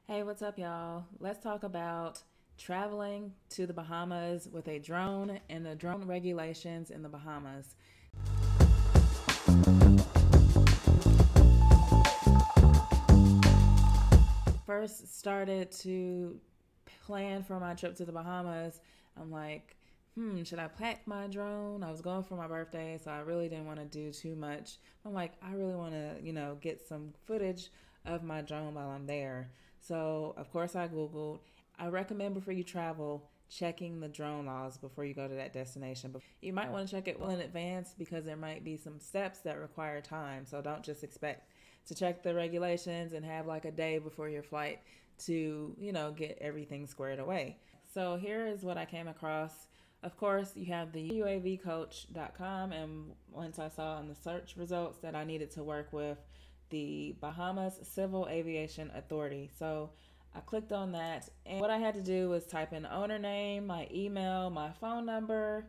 Hey, what's up, y'all? Let's talk about traveling to the Bahamas with a drone and the drone regulations in the Bahamas. First started to plan for my trip to the Bahamas. I'm like, should I pack my drone? I was going for my birthday, so I really didn't want to do too much. I'm like, I really want to, get some footage of my drone while I'm there. So, of course, I Googled. I recommend before you travel, checking the drone laws before you go to that destination. But you might want to check it well in advance because there might be some steps that require time. So don't just expect to check the regulations and have like a day before your flight to, get everything squared away. So here is what I came across. Of course, you have the uavcoach.com, and once I saw in the search results that I needed to work with the Bahamas Civil Aviation Authority. So I clicked on that, and what I had to do was type in owner name, my email, my phone number.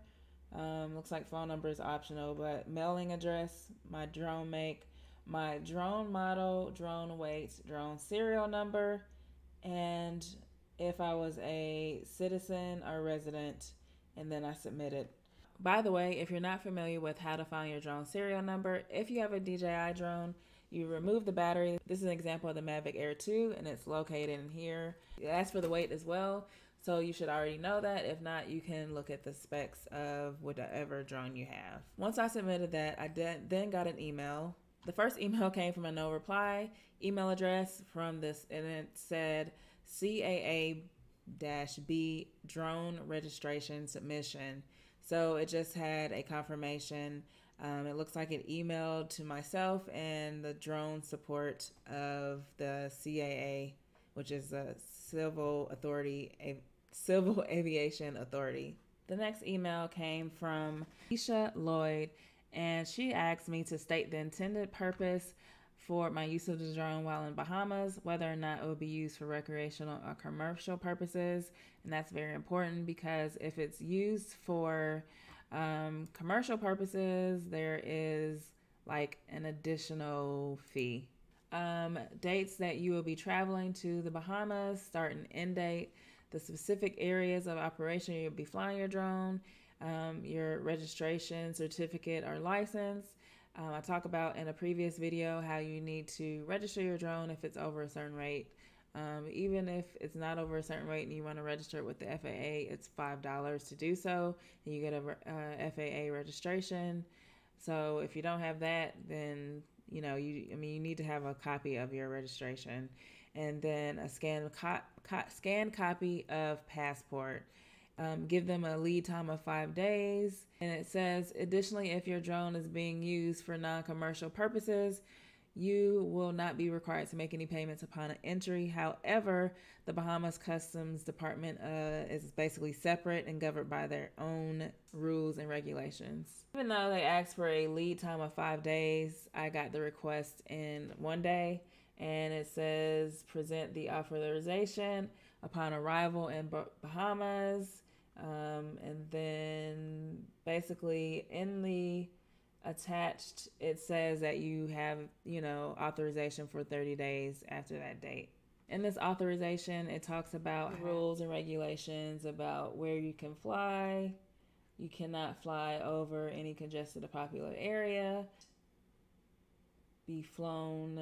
Looks like phone number is optional, but mailing address, my drone make, my drone model, drone weight, drone serial number, and if I was a citizen or resident, and then I submitted. By the way, if you're not familiar with how to find your drone serial number, if you have a DJI drone, you remove the battery. This is an example of the Mavic Air 2, and it's located in here. It asks for the weight as well, so you should already know that. If not, you can look at the specs of whatever drone you have. Once I submitted that, I then got an email. The first email came from a no reply email address from this, and it said CAA-B drone registration submission. So it just had a confirmation. It looks like it emailed to myself and the drone support of the CAA, which is the Civil Aviation Authority. The next email came from Keisha Lloyd, and she asked me to state the intended purpose for my use of the drone while in Bahamas, whether or not it will be used for recreational or commercial purposes. And that's very important because if it's used for commercial purposes, there is like an additional fee. Dates that you will be traveling to the Bahamas, start and end date, the specific areas of operation you'll be flying your drone, your registration certificate or license. I talk about in a previous video how you need to register your drone if it's over a certain rate. Even if it's not over a certain rate and you want to register it with the FAA, it's $5 to do so, and you get a FAA registration. So if you don't have that, then you need to have a copy of your registration, and then a scanned copy of passport. Give them a lead time of 5 days. And it says, additionally, if your drone is being used for non-commercial purposes, you will not be required to make any payments upon entry. However, the Bahamas Customs Department is basically separate and governed by their own rules and regulations. Even though they asked for a lead time of 5 days, I got the request in 1 day, and it says present the authorization upon arrival in Bahamas. And then basically in the attached, it says that you have, authorization for 30 days after that date. In this authorization, it talks about rules and regulations about where you can fly. You cannot fly over any congested or popular area. Be flown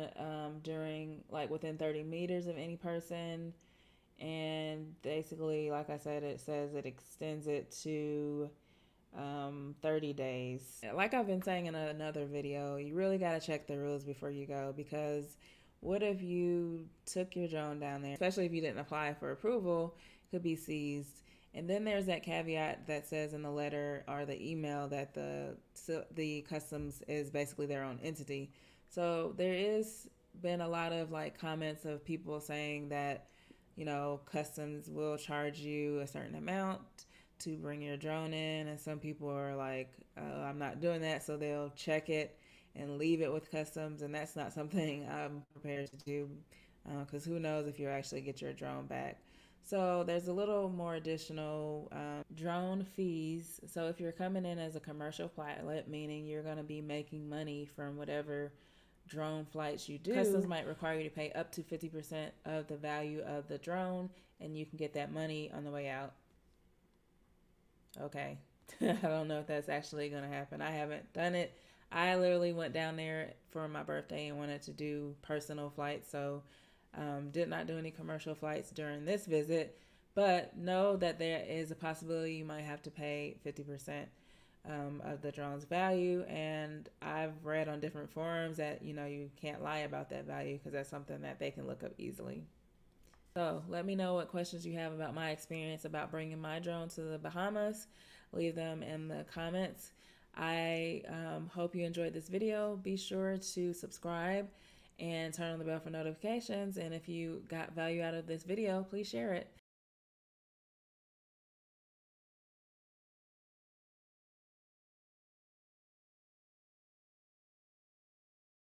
during, within 30 meters of any person. And basically, like I said, it says it extends it to 30 days. Like I've been saying in another video, you really got to check the rules before you go, because what if you took your drone down there, especially if you didn't apply for approval, it could be seized. And then there's that caveat that says in the letter or the email that the customs is basically their own entity. So there is been a lot of comments of people saying that customs will charge you a certain amount to bring your drone in, and some people are like, I'm not doing that, so they'll check it and leave it with customs, and that's not something I'm prepared to do, because who knows if you'll actually get your drone back. So there's a little more additional drone fees. So if you're coming in as a commercial pilot, meaning you're going to be making money from whatever drone flights you do, customs might require you to pay up to 50% of the value of the drone, and you can get that money on the way out. Okay. I don't know if that's actually going to happen. I haven't done it. I literally went down there for my birthday and wanted to do personal flights, so did not do any commercial flights during this visit, but know that there is a possibility you might have to pay 50% of the drone's value. And I've read on different forums that, you can't lie about that value because that's something that they can look up easily. So let me know what questions you have about my experience about bringing my drone to the Bahamas. Leave them in the comments. I hope you enjoyed this video. Be sure to subscribe and turn on the bell for notifications. And if you got value out of this video, please share it.